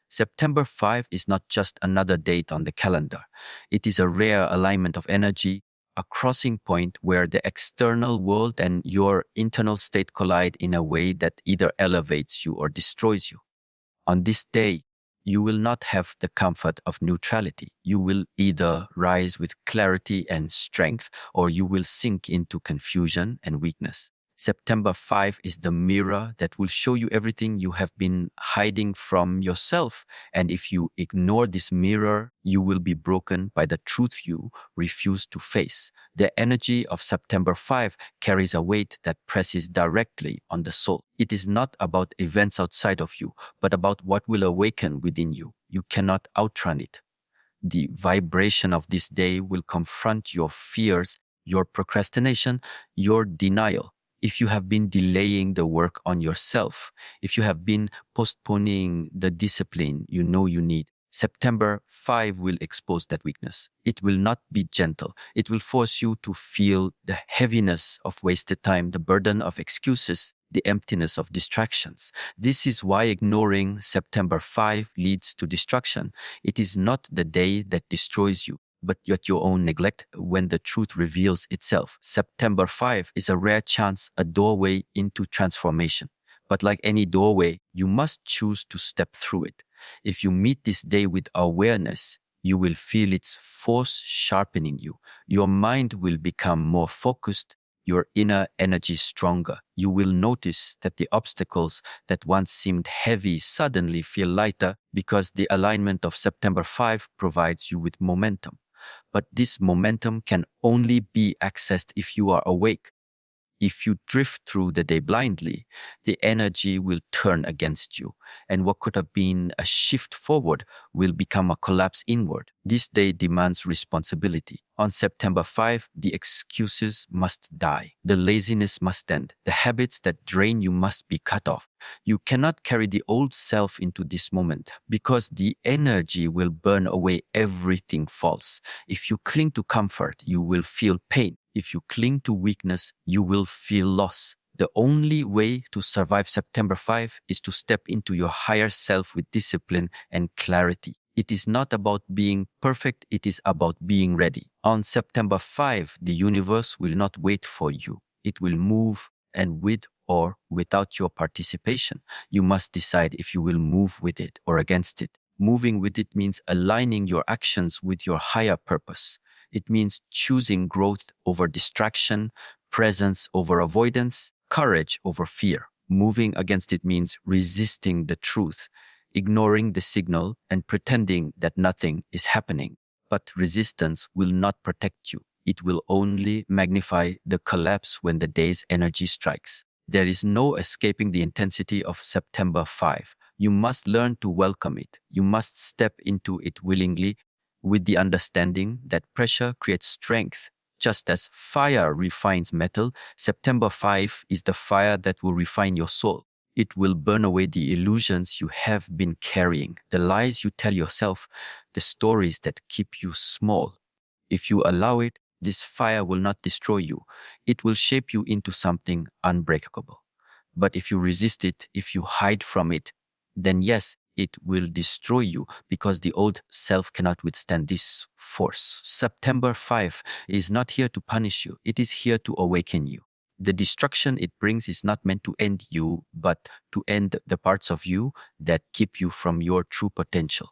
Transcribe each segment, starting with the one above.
September 5 is not just another date on the calendar. It is a rare alignment of energy, a crossing point where the external world and your internal state collide in a way that either elevates you or destroys you. On this day, you will not have the comfort of neutrality. You will either rise with clarity and strength, or you will sink into confusion and weakness. September 5 is the mirror that will show you everything you have been hiding from yourself. And if you ignore this mirror, you will be broken by the truth you refuse to face. The energy of September 5 carries a weight that presses directly on the soul. It is not about events outside of you, but about what will awaken within you. You cannot outrun it. The vibration of this day will confront your fears, your procrastination, your denial. If you have been delaying the work on yourself, if you have been postponing the discipline you know you need, September 5 will expose that weakness. It will not be gentle. It will force you to feel the heaviness of wasted time, the burden of excuses, the emptiness of distractions. This is why ignoring September 5 leads to destruction. It is not the day that destroys you, but yet your own neglect when the truth reveals itself. September 5 is a rare chance, a doorway into transformation. But like any doorway, you must choose to step through it. If you meet this day with awareness, you will feel its force sharpening you. Your mind will become more focused, your inner energy stronger. You will notice that the obstacles that once seemed heavy suddenly feel lighter because the alignment of September 5 provides you with momentum. But this momentum can only be accessed if you are awake. If you drift through the day blindly, the energy will turn against you, and what could have been a shift forward will become a collapse inward. This day demands responsibility. On September 5, the excuses must die. The laziness must end. The habits that drain you must be cut off. You cannot carry the old self into this moment because the energy will burn away everything false. If you cling to comfort, you will feel pain. If you cling to weakness, you will feel loss. The only way to survive September 5 is to step into your higher self with discipline and clarity. It is not about being perfect, it is about being ready. On September 5, the universe will not wait for you. It will move, and with or without your participation, you must decide if you will move with it or against it. Moving with it means aligning your actions with your higher purpose. It means choosing growth over distraction, presence over avoidance, courage over fear. Moving against it means resisting the truth, ignoring the signal, and pretending that nothing is happening. But resistance will not protect you. It will only magnify the collapse when the day's energy strikes. There is no escaping the intensity of September 5. You must learn to welcome it. You must step into it willingly, with the understanding that pressure creates strength. Just as fire refines metal, September 5 is the fire that will refine your soul. It will burn away the illusions you have been carrying, the lies you tell yourself, the stories that keep you small. If you allow it, this fire will not destroy you. It will shape you into something unbreakable. But if you resist it, if you hide from it, then yes, it will destroy you because the old self cannot withstand this force. September 5 is not here to punish you. It is here to awaken you. The destruction it brings is not meant to end you, but to end the parts of you that keep you from your true potential.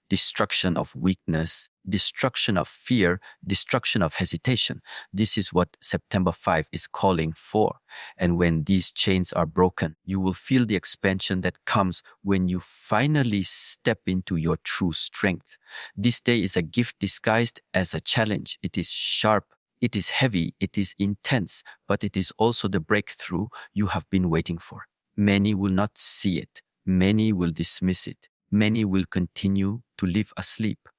Destruction of weakness, destruction of fear, destruction of hesitation. This is what September 5 is calling for. And when these chains are broken, you will feel the expansion that comes when you finally step into your true strength. This day is a gift disguised as a challenge. It is sharp, it is heavy, it is intense, but it is also the breakthrough you have been waiting for. Many will not see it. Many will dismiss it. Many will continue to live asleep.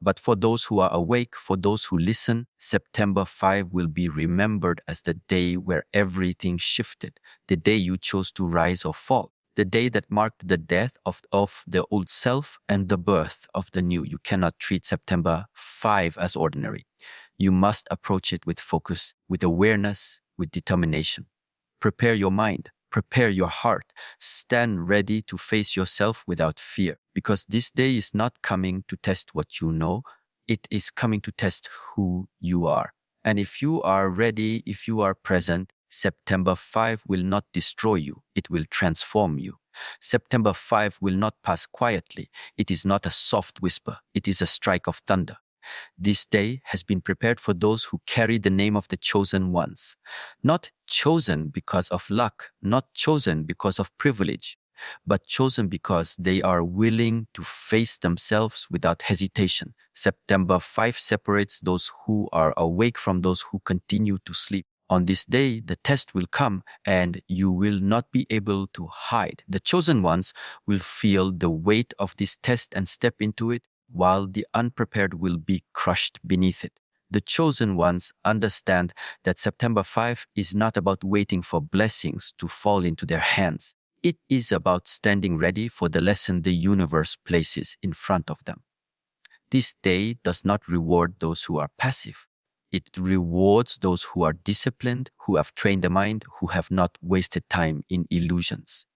But for those who are awake, for those who listen, September 5 will be remembered as the day where everything shifted, the day you chose to rise or fall, the day that marked the death of the old self and the birth of the new. You cannot treat September 5 as ordinary. You must approach it with focus, with awareness, with determination. Prepare your mind. Prepare your heart. Stand ready to face yourself without fear, because this day is not coming to test what you know. It is coming to test who you are. And if you are ready, if you are present, September 5 will not destroy you. It will transform you. September 5 will not pass quietly. It is not a soft whisper. It is a strike of thunder. This day has been prepared for those who carry the name of the chosen ones. Not chosen because of luck, not chosen because of privilege, but chosen because they are willing to face themselves without hesitation. September 5 separates those who are awake from those who continue to sleep. On this day, the test will come and you will not be able to hide. The chosen ones will feel the weight of this test and step into it, while the unprepared will be crushed beneath it. The chosen ones understand that September 5 is not about waiting for blessings to fall into their hands. It is about standing ready for the lesson the universe places in front of them. This day does not reward those who are passive. It rewards those who are disciplined, who have trained the mind, who have not wasted time in illusions.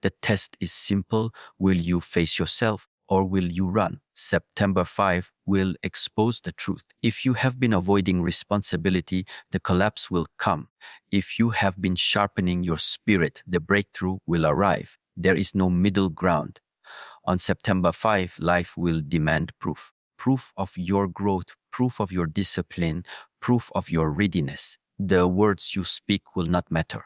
The test is simple. Will you face yourself or will you run? September 5 will expose the truth. If you have been avoiding responsibility, the collapse will come. If you have been sharpening your spirit, the breakthrough will arrive. There is no middle ground. On September 5, life will demand proof. Proof of your growth, proof of your discipline, proof of your readiness. The words you speak will not matter.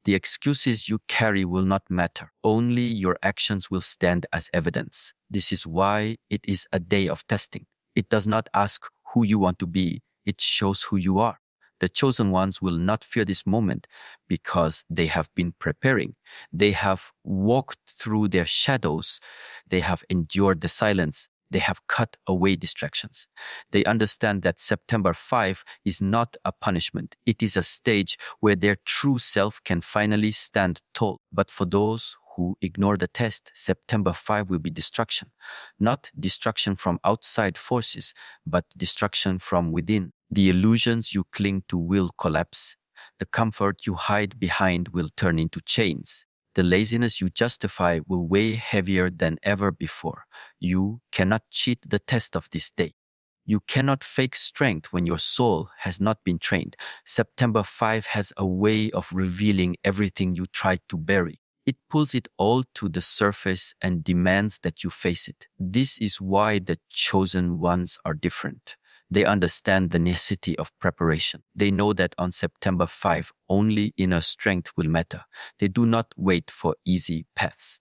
The excuses you carry will not matter. Only your actions will stand as evidence. This is why it is a day of testing. It does not ask who you want to be. It shows who you are. The chosen ones will not fear this moment because they have been preparing. They have walked through their shadows. They have endured the silence. They have cut away distractions. They understand that September 5 is not a punishment. It is a stage where their true self can finally stand tall. But for those who ignore the test, September 5 will be destruction. Not destruction from outside forces, but destruction from within. The illusions you cling to will collapse. The comfort you hide behind will turn into chains. The laziness you justify will weigh heavier than ever before. You cannot cheat the test of this day. You cannot fake strength when your soul has not been trained. September 5 has a way of revealing everything you tried to bury. It pulls it all to the surface and demands that you face it. This is why the chosen ones are different. They understand the necessity of preparation. They know that on September 5, only inner strength will matter. They do not wait for easy paths.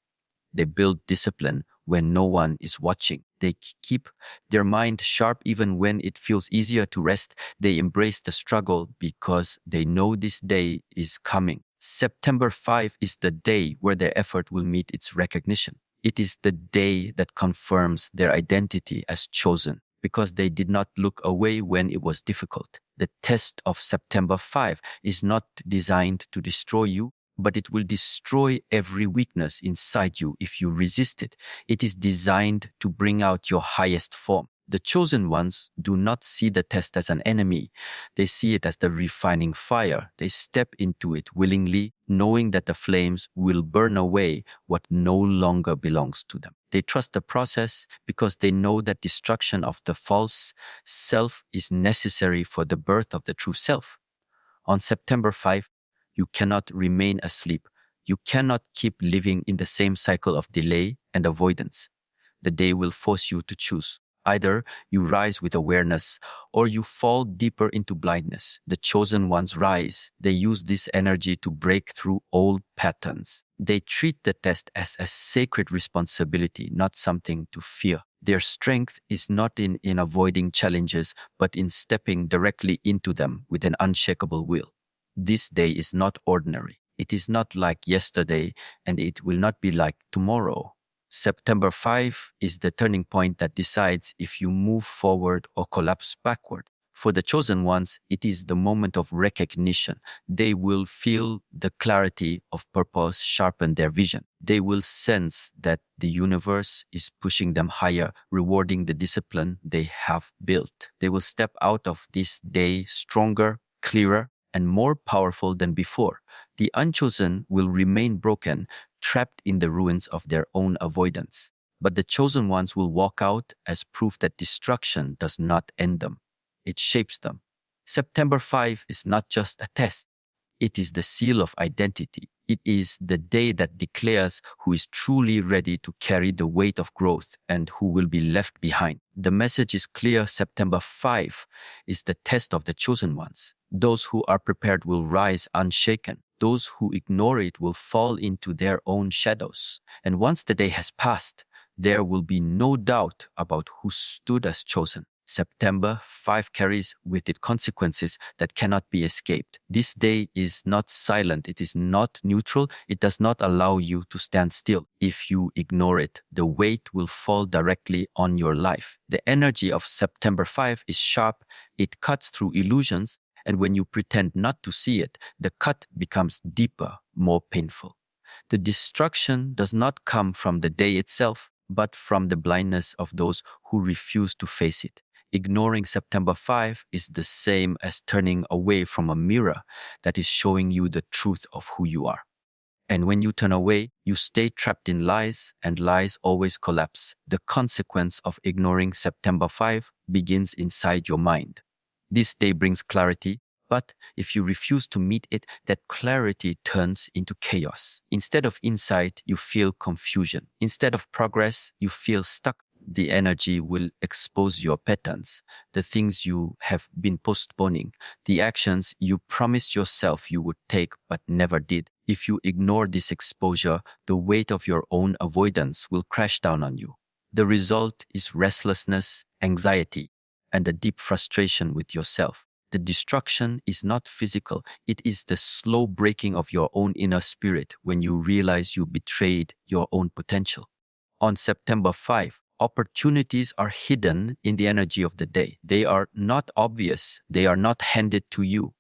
They build discipline when no one is watching. They keep their mind sharp even when it feels easier to rest. They embrace the struggle because they know this day is coming. September 5 is the day where their effort will meet its recognition. It is the day that confirms their identity as chosen, because they did not look away when it was difficult. The test of September 5 is not designed to destroy you, but it will destroy every weakness inside you if you resist it. It is designed to bring out your highest form. The chosen ones do not see the test as an enemy. They see it as the refining fire. They step into it willingly, knowing that the flames will burn away what no longer belongs to them. They trust the process because they know that destruction of the false self is necessary for the birth of the true self. On September 5, you cannot remain asleep. You cannot keep living in the same cycle of delay and avoidance. The day will force you to choose. Either you rise with awareness or you fall deeper into blindness. The chosen ones rise. They use this energy to break through old patterns. They treat the test as a sacred responsibility, not something to fear. Their strength is not in avoiding challenges, but in stepping directly into them with an unshakable will. This day is not ordinary. It is not like yesterday, and it will not be like tomorrow. September 5 is the turning point that decides if you move forward or collapse backward. For the chosen ones, it is the moment of recognition. They will feel the clarity of purpose sharpen their vision. They will sense that the universe is pushing them higher, rewarding the discipline they have built. They will step out of this day stronger, clearer, and more powerful than before. The unchosen will remain broken, trapped in the ruins of their own avoidance. But the chosen ones will walk out as proof that destruction does not end them. It shapes them. September 5 is not just a test. It is the seal of identity. It is the day that declares who is truly ready to carry the weight of growth and who will be left behind. The message is clear. September 5 is the test of the chosen ones. Those who are prepared will rise unshaken. Those who ignore it will fall into their own shadows. And once the day has passed, there will be no doubt about who stood as chosen. September 5 carries with it consequences that cannot be escaped. This day is not silent. It is not neutral. It does not allow you to stand still. If you ignore it, the weight will fall directly on your life. The energy of September 5 is sharp. It cuts through illusions. And when you pretend not to see it, the cut becomes deeper, more painful. The destruction does not come from the day itself, but from the blindness of those who refuse to face it. Ignoring September 5 is the same as turning away from a mirror that is showing you the truth of who you are. And when you turn away, you stay trapped in lies, and lies always collapse. The consequence of ignoring September 5 begins inside your mind. This day brings clarity, but if you refuse to meet it, that clarity turns into chaos. Instead of insight, you feel confusion. Instead of progress, you feel stuck. The energy will expose your patterns, the things you have been postponing, the actions you promised yourself you would take but never did. If you ignore this exposure, the weight of your own avoidance will crash down on you. The result is restlessness, anxiety, and a deep frustration with yourself. The destruction is not physical. It is the slow breaking of your own inner spirit when you realize you betrayed your own potential. On September 5, opportunities are hidden in the energy of the day. They are not obvious. They are not handed to you,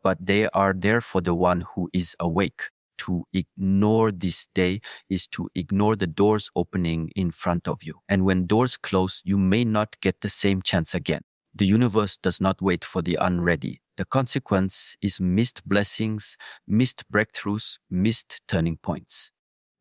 but they are there for the one who is awake. To ignore this day is to ignore the doors opening in front of you. And when doors close, you may not get the same chance again. The universe does not wait for the unready. The consequence is missed blessings, missed breakthroughs, missed turning points.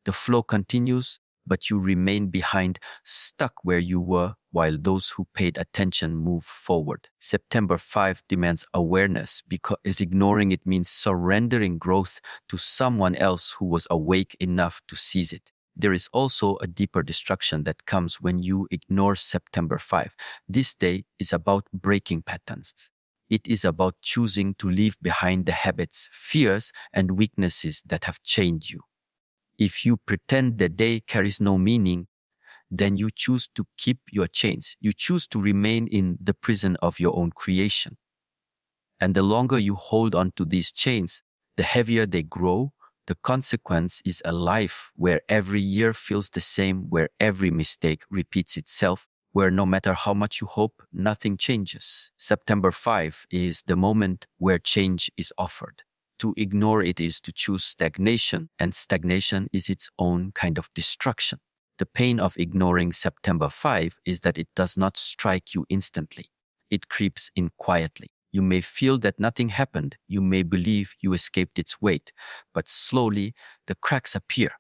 The flow continues, but you remain behind, stuck where you were, while those who paid attention move forward. September 5 demands awareness because ignoring it means surrendering growth to someone else who was awake enough to seize it. There is also a deeper destruction that comes when you ignore September 5. This day is about breaking patterns. It is about choosing to leave behind the habits, fears, and weaknesses that have chained you. If you pretend the day carries no meaning, then you choose to keep your chains. You choose to remain in the prison of your own creation. And the longer you hold on to these chains, the heavier they grow. The consequence is a life where every year feels the same, where every mistake repeats itself, where no matter how much you hope, nothing changes. September 5 is the moment where change is offered. To ignore it is to choose stagnation, and stagnation is its own kind of destruction. The pain of ignoring September 5 is that it does not strike you instantly. It creeps in quietly. You may feel that nothing happened. You may believe you escaped its weight, but slowly the cracks appear.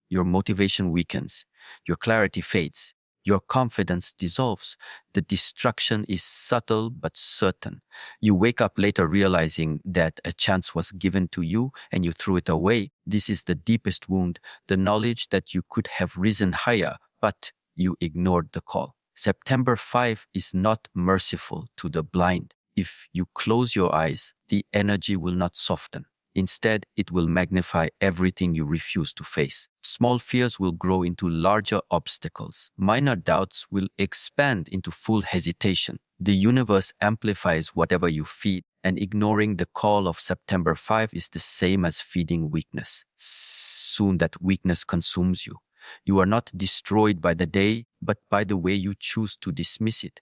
Your motivation weakens. Your clarity fades. Your confidence dissolves. The destruction is subtle but certain. You wake up later realizing that a chance was given to you and you threw it away. This is the deepest wound, the knowledge that you could have risen higher, but you ignored the call. September 5 is not merciful to the blind. If you close your eyes, the energy will not soften. Instead, it will magnify everything you refuse to face. Small fears will grow into larger obstacles. Minor doubts will expand into full hesitation. The universe amplifies whatever you feed, and ignoring the call of September 5 is the same as feeding weakness. Soon that weakness consumes you. You are not destroyed by the day, but by the way you choose to dismiss it.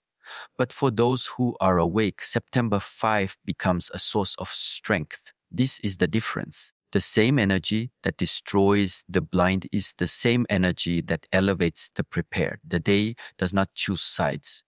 But for those who are awake, September 5 becomes a source of strength. This is the difference. The same energy that destroys the blind is the same energy that elevates the prepared. The day does not choose sides.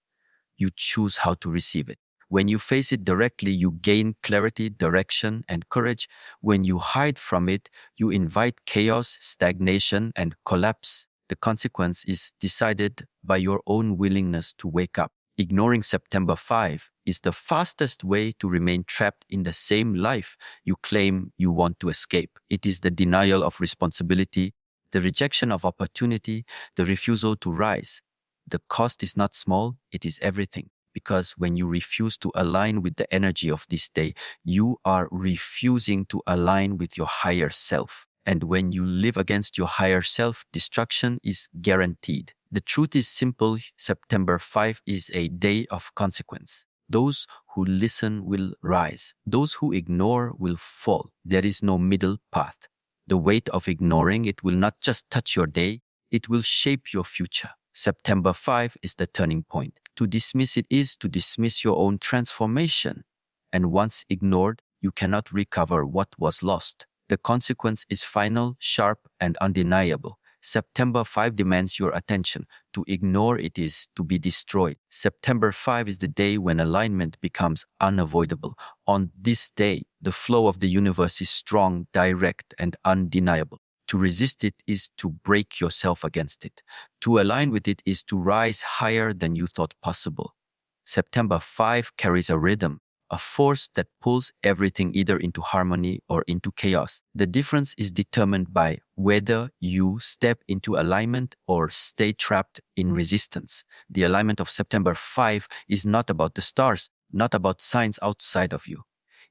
You choose how to receive it. When you face it directly, you gain clarity, direction, and courage. When you hide from it, you invite chaos, stagnation, and collapse. The consequence is decided by your own willingness to wake up. Ignoring September 5 is the fastest way to remain trapped in the same life you claim you want to escape. It is the denial of responsibility, the rejection of opportunity, the refusal to rise. The cost is not small, it is everything. Because when you refuse to align with the energy of this day, you are refusing to align with your higher self. And when you live against your higher self, destruction is guaranteed. The truth is simple. September 5 is a day of consequence. Those who listen will rise. Those who ignore will fall. There is no middle path. The weight of ignoring it will not just touch your day, it will shape your future. September 5 is the turning point. To dismiss it is to dismiss your own transformation. And once ignored, you cannot recover what was lost. The consequence is final, sharp, and undeniable. September 5 demands your attention. To ignore it is to be destroyed. September 5 is the day when alignment becomes unavoidable. On this day, the flow of the universe is strong, direct, and undeniable. To resist it is to break yourself against it. To align with it is to rise higher than you thought possible. September 5 carries a rhythm, a force that pulls everything either into harmony or into chaos. The difference is determined by whether you step into alignment or stay trapped in resistance. The alignment of September 5 is not about the stars, not about signs outside of you.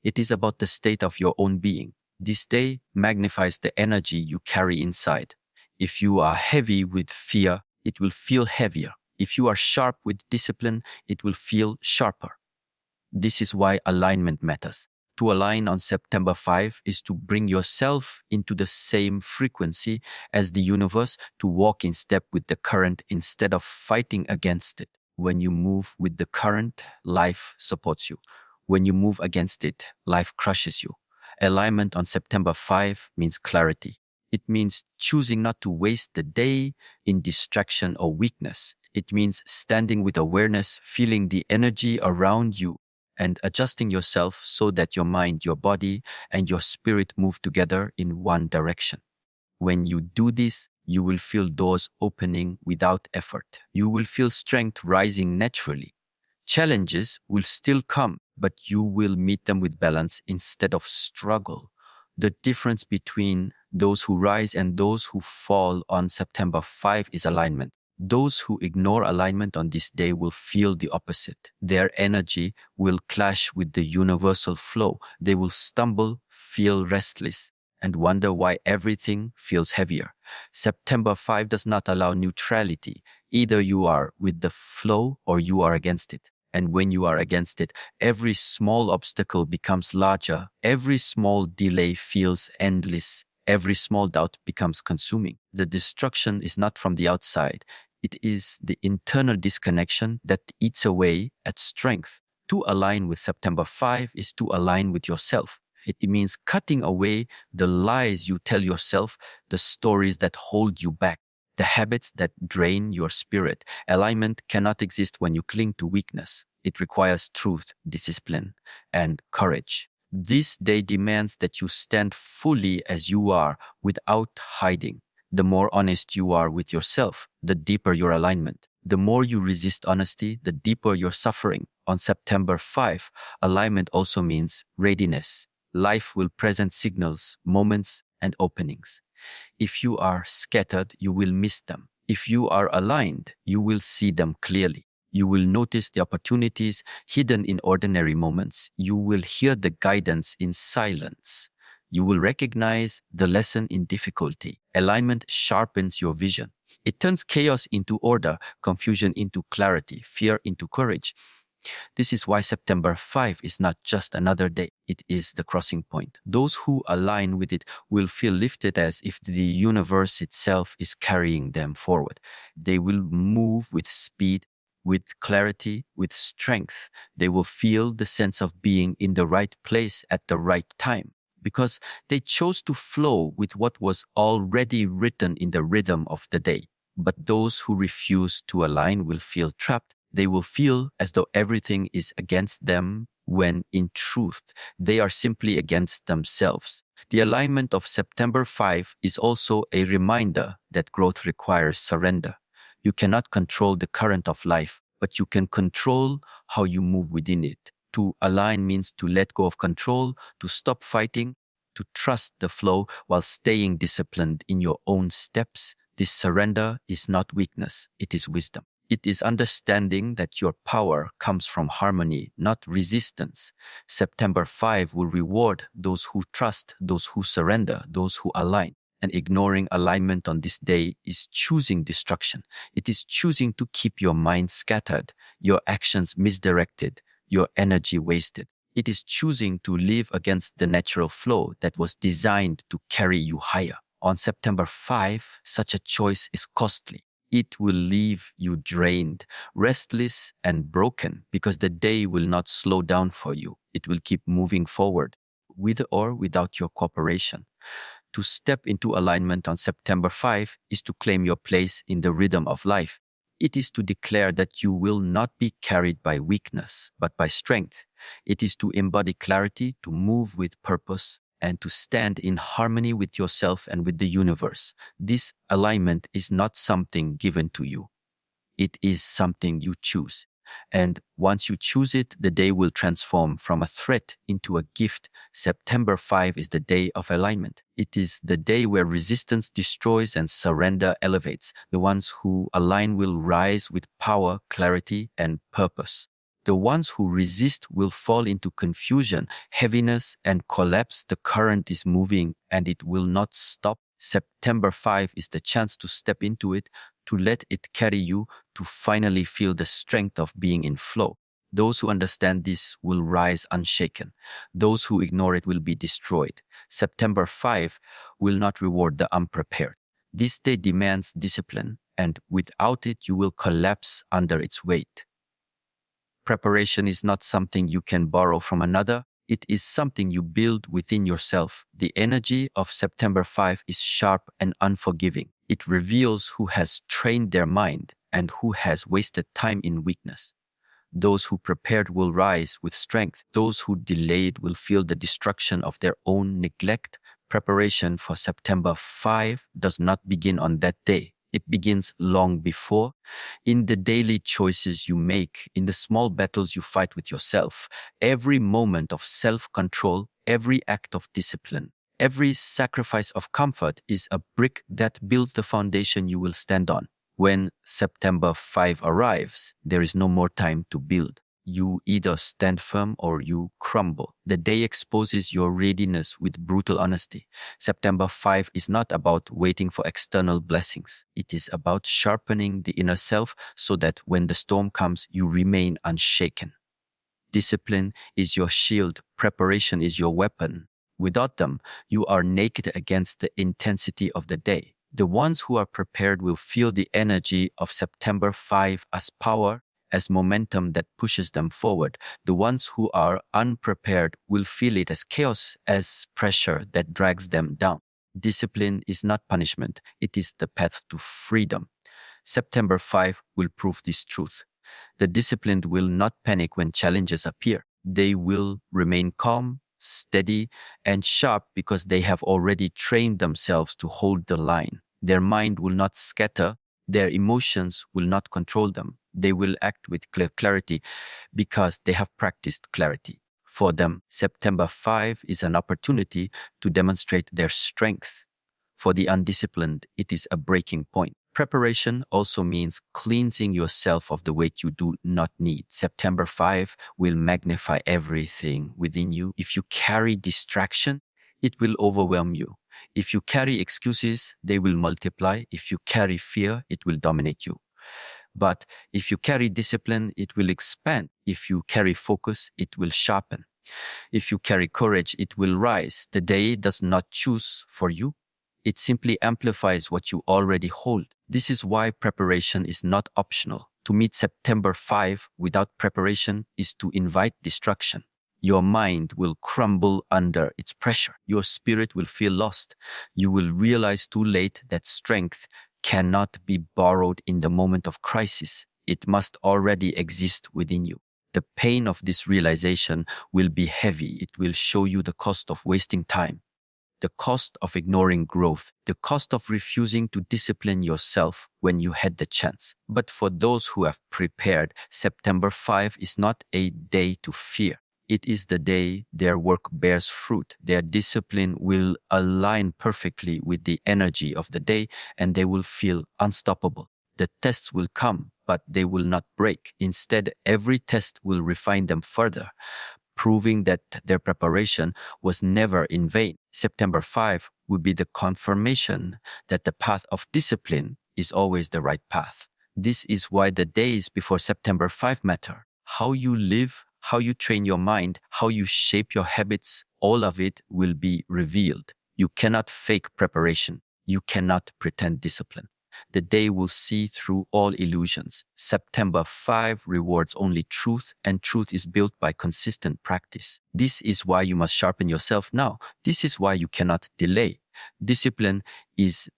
It is about the state of your own being. This day magnifies the energy you carry inside. If you are heavy with fear, it will feel heavier. If you are sharp with discipline, it will feel sharper. This is why alignment matters. To align on September 5 is to bring yourself into the same frequency as the universe, to walk in step with the current instead of fighting against it. When you move with the current, life supports you. When you move against it, life crushes you. Alignment on September 5 means clarity. It means choosing not to waste the day in distraction or weakness. It means standing with awareness, feeling the energy around you, and adjusting yourself so that your mind, your body, and your spirit move together in one direction. When you do this, you will feel doors opening without effort. You will feel strength rising naturally. Challenges will still come, but you will meet them with balance instead of struggle. The difference between those who rise and those who fall on September 5 is alignment. Those who ignore alignment on this day will feel the opposite. Their energy will clash with the universal flow. They will stumble, feel restless, and wonder why everything feels heavier. September 5 does not allow neutrality. Either you are with the flow or you are against it. And when you are against it, every small obstacle becomes larger. Every small delay feels endless. Every small doubt becomes consuming. The destruction is not from the outside. It is the internal disconnection that eats away at strength. To align with September 5 is to align with yourself. It means cutting away the lies you tell yourself, the stories that hold you back, the habits that drain your spirit. Alignment cannot exist when you cling to weakness. It requires truth, discipline, and courage. This day demands that you stand fully as you are without hiding. The more honest you are with yourself, the deeper your alignment. The more you resist honesty, the deeper your suffering. On September 5, alignment also means readiness. Life will present signals, moments, and openings. If you are scattered, you will miss them. If you are aligned, you will see them clearly. You will notice the opportunities hidden in ordinary moments. You will hear the guidance in silence. You will recognize the lesson in difficulty. Alignment sharpens your vision. It turns chaos into order, confusion into clarity, fear into courage. This is why September 5 is not just another day, it is the crossing point. Those who align with it will feel lifted as if the universe itself is carrying them forward. They will move with speed, with clarity, with strength. They will feel the sense of being in the right place at the right time, because they chose to flow with what was already written in the rhythm of the day. But those who refuse to align will feel trapped. They will feel as though everything is against them when in truth, they are simply against themselves. The alignment of September 5 is also a reminder that growth requires surrender. You cannot control the current of life, but you can control how you move within it. To align means to let go of control, to stop fighting, to trust the flow while staying disciplined in your own steps. This surrender is not weakness, it is wisdom. It is understanding that your power comes from harmony, not resistance. September 5 will reward those who trust, those who surrender, those who align. And ignoring alignment on this day is choosing destruction. It is choosing to keep your mind scattered, your actions misdirected, your energy wasted. It is choosing to live against the natural flow that was designed to carry you higher. On September 5, such a choice is costly. It will leave you drained, restless, and broken because the day will not slow down for you. It will keep moving forward, with or without your cooperation. To step into alignment on September 5 is to claim your place in the rhythm of life. It is to declare that you will not be carried by weakness, but by strength. It is to embody clarity, to move with purpose, and to stand in harmony with yourself and with the universe. This alignment is not something given to you. It is something you choose. And once you choose it, the day will transform from a threat into a gift. September 5 is the day of alignment. It is the day where resistance destroys and surrender elevates. The ones who align will rise with power, clarity, and purpose. The ones who resist will fall into confusion, heaviness, and collapse. The current is moving and it will not stop. September 5 is the chance to step into it, to let it carry you, to finally feel the strength of being in flow. Those who understand this will rise unshaken. Those who ignore it will be destroyed. September 5 will not reward the unprepared. This day demands discipline, and without it, you will collapse under its weight. Preparation is not something you can borrow from another. It is something you build within yourself. The energy of September 5 is sharp and unforgiving. It reveals who has trained their mind and who has wasted time in weakness. Those who prepared will rise with strength. Those who delayed will feel the destruction of their own neglect. Preparation for September 5 does not begin on that day. It begins long before, in the daily choices you make, in the small battles you fight with yourself, every moment of self-control, every act of discipline, every sacrifice of comfort is a brick that builds the foundation you will stand on. When September 5 arrives, there is no more time to build. You either stand firm or you crumble. The day exposes your readiness with brutal honesty. September 5 is not about waiting for external blessings. It is about sharpening the inner self so that when the storm comes, you remain unshaken. Discipline is your shield. Preparation is your weapon. Without them, you are naked against the intensity of the day. The ones who are prepared will feel the energy of September 5 as power, as momentum that pushes them forward. The ones who are unprepared will feel it as chaos, as pressure that drags them down. Discipline is not punishment. It is the path to freedom. September 5 will prove this truth. The disciplined will not panic when challenges appear. They will remain calm, steady, and sharp because they have already trained themselves to hold the line. Their mind will not scatter. Their emotions will not control them. They will act with clarity because they have practiced clarity. For them, September 5 is an opportunity to demonstrate their strength. For the undisciplined, it is a breaking point. Preparation also means cleansing yourself of the weight you do not need. September 5 will magnify everything within you. If you carry distraction, it will overwhelm you. If you carry excuses, they will multiply. If you carry fear, it will dominate you. But if you carry discipline, it will expand. If you carry focus, it will sharpen. If you carry courage, it will rise. The day does not choose for you. It simply amplifies what you already hold. This is why preparation is not optional. To meet September 5 without preparation is to invite destruction. Your mind will crumble under its pressure. Your spirit will feel lost. You will realize too late that strength cannot be borrowed in the moment of crisis. It must already exist within you. The pain of this realization will be heavy. It will show you the cost of wasting time, the cost of ignoring growth, the cost of refusing to discipline yourself when you had the chance. But for those who have prepared, September 5 is not a day to fear. It is the day their work bears fruit. Their discipline will align perfectly with the energy of the day, and they will feel unstoppable. The tests will come, but they will not break. Instead, every test will refine them further, proving that their preparation was never in vain. September 5 will be the confirmation that the path of discipline is always the right path. This is why the days before September 5 matter. How you live, how you train your mind, how you shape your habits, all of it will be revealed. You cannot fake preparation. You cannot pretend discipline. The day will see through all illusions. September 5 rewards only truth, and truth is built by consistent practice. This is why you must sharpen yourself now. This is why you cannot delay. Discipline is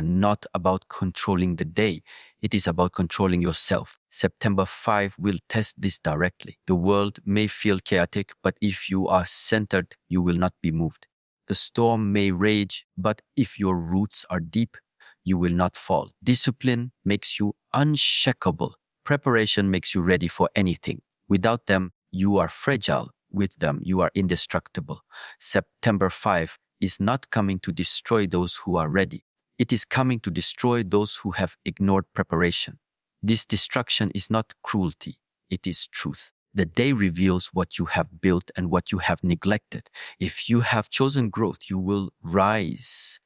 not about controlling the day. It is about controlling yourself. September 5 will test this directly. The world may feel chaotic, but if you are centered, you will not be moved. The storm may rage, but if your roots are deep, you will not fall. Discipline makes you unshakable. Preparation makes you ready for anything. Without them, you are fragile. With them, you are indestructible. September 5 is not coming to destroy those who are ready. It is coming to destroy those who have ignored preparation. This destruction is not cruelty. It is truth. The day reveals what you have built and what you have neglected. If you have chosen growth, you will rise.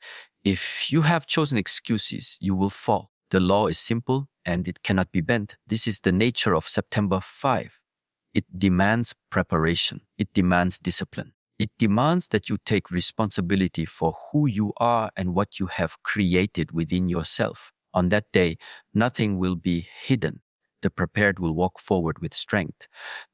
If you have chosen excuses, you will fall. The law is simple and it cannot be bent. This is the nature of September 5. It demands preparation. It demands discipline. It demands that you take responsibility for who you are and what you have created within yourself. On that day, nothing will be hidden. The prepared will walk forward with strength.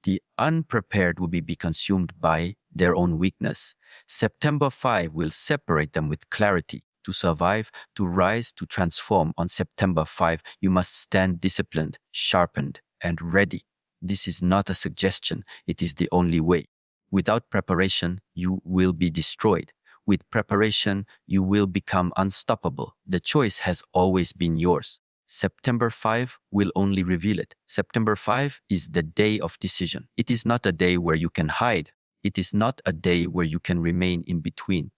The unprepared will be consumed by their own weakness. September 5 will separate them with clarity. To survive, to rise, to transform on September 5, you must stand disciplined, sharpened, and ready. This is not a suggestion. It is the only way. Without preparation, you will be destroyed. With preparation, you will become unstoppable. The choice has always been yours. September 5 will only reveal it. September 5 is the day of decision. It is not a day where you can hide. It is not a day where you can remain in between.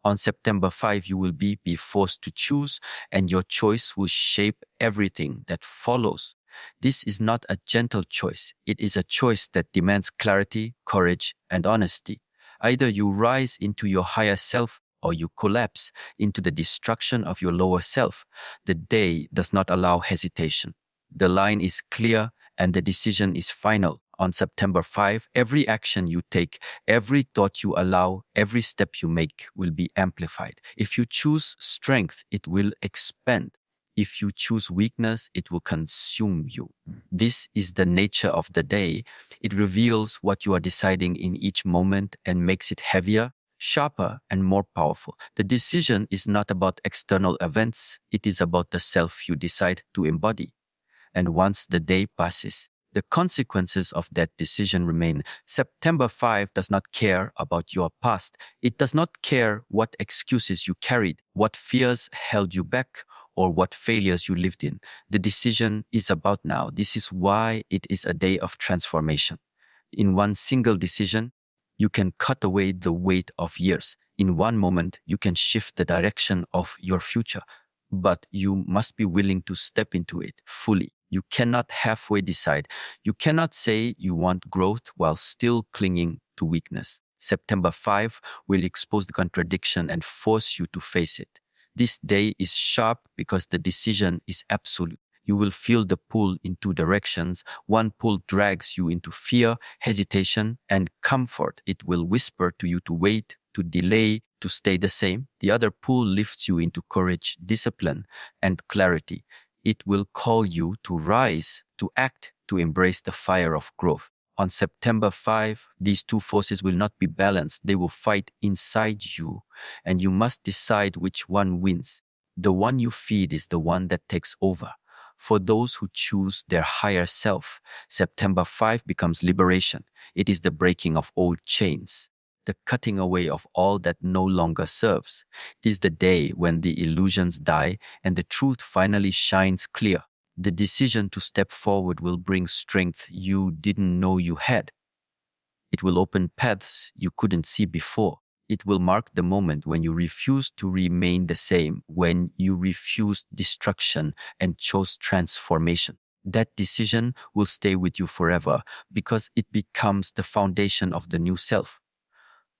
On September 5, you will be forced to choose, and your choice will shape everything that follows. This is not a gentle choice. It is a choice that demands clarity, courage, and honesty. Either you rise into your higher self or you collapse into the destruction of your lower self. The day does not allow hesitation. The line is clear and the decision is final. On September 5, every action you take, every thought you allow, every step you make will be amplified. If you choose strength, it will expand. If you choose weakness, it will consume you. This is the nature of the day. It reveals what you are deciding in each moment and makes it heavier, sharper, and more powerful. The decision is not about external events. It is about the self you decide to embody. And once the day passes, the consequences of that decision remain. September 5 does not care about your past. It does not care what excuses you carried, what fears held you back, or what failures you lived in. The decision is about now. This is why it is a day of transformation. In one single decision, you can cut away the weight of years. In one moment, you can shift the direction of your future. But you must be willing to step into it fully. You cannot halfway decide. You cannot say you want growth while still clinging to weakness. September 5 will expose the contradiction and force you to face it. This day is sharp because the decision is absolute. You will feel the pull in two directions. One pull drags you into fear, hesitation, and comfort. It will whisper to you to wait, to delay, to stay the same. The other pull lifts you into courage, discipline, and clarity. It will call you to rise, to act, to embrace the fire of growth. On September 5, these two forces will not be balanced. They will fight inside you, and you must decide which one wins. The one you feed is the one that takes over. For those who choose their higher self, September 5 becomes liberation. It is the breaking of old chains, the cutting away of all that no longer serves. It is the day when the illusions die and the truth finally shines clear. The decision to step forward will bring strength you didn't know you had. It will open paths you couldn't see before. It will mark the moment when you refused to remain the same, when you refused destruction and chose transformation. That decision will stay with you forever because it becomes the foundation of the new self.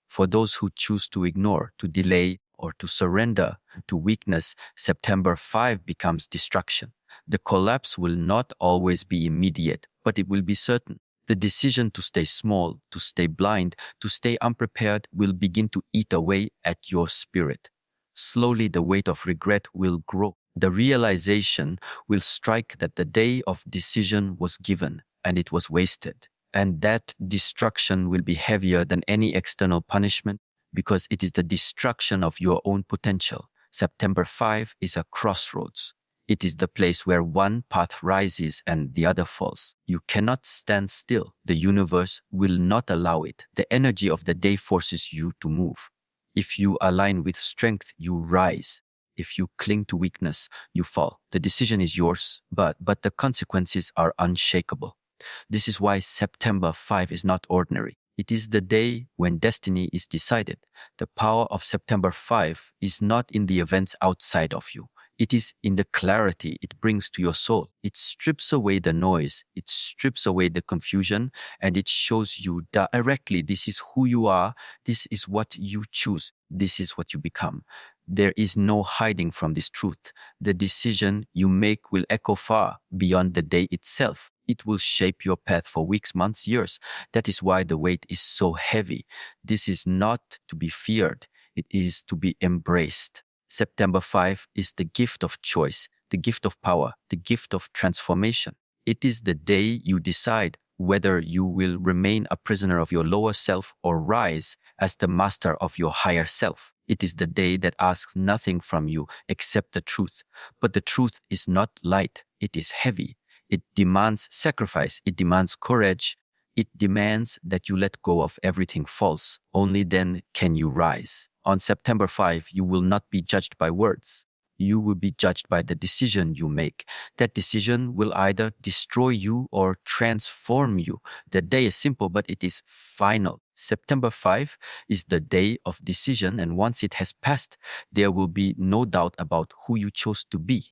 For those who choose to ignore, to delay, or to surrender to weakness, September 5 becomes destruction. The collapse will not always be immediate, but it will be certain. The decision to stay small, to stay blind, to stay unprepared will begin to eat away at your spirit. Slowly, the weight of regret will grow. The realization will strike that the day of decision was given and it was wasted. And that destruction will be heavier than any external punishment because it is the destruction of your own potential. September 5 is a crossroads. It is the place where one path rises and the other falls. You cannot stand still. The universe will not allow it. The energy of the day forces you to move. If you align with strength, you rise. If you cling to weakness, you fall. The decision is yours, but the consequences are unshakable. This is why September 5 is not ordinary. It is the day when destiny is decided. The power of September 5 is not in the events outside of you. It is in the clarity it brings to your soul. It strips away the noise, it strips away the confusion, and it shows you directly this is who you are, this is what you choose, this is what you become. There is no hiding from this truth. The decision you make will echo far beyond the day itself. It will shape your path for weeks, months, years. That is why the weight is so heavy. This is not to be feared. It is to be embraced. September 5 is the gift of choice, the gift of power, the gift of transformation. It is the day you decide whether you will remain a prisoner of your lower self or rise as the master of your higher self. It is the day that asks nothing from you except the truth. But the truth is not light, it is heavy. It demands sacrifice, it demands courage, it demands that you let go of everything false. Only then can you rise. On September 5, you will not be judged by words. You will be judged by the decision you make. That decision will either destroy you or transform you. The day is simple, but it is final. September 5 is the day of decision, and once it has passed, there will be no doubt about who you chose to be.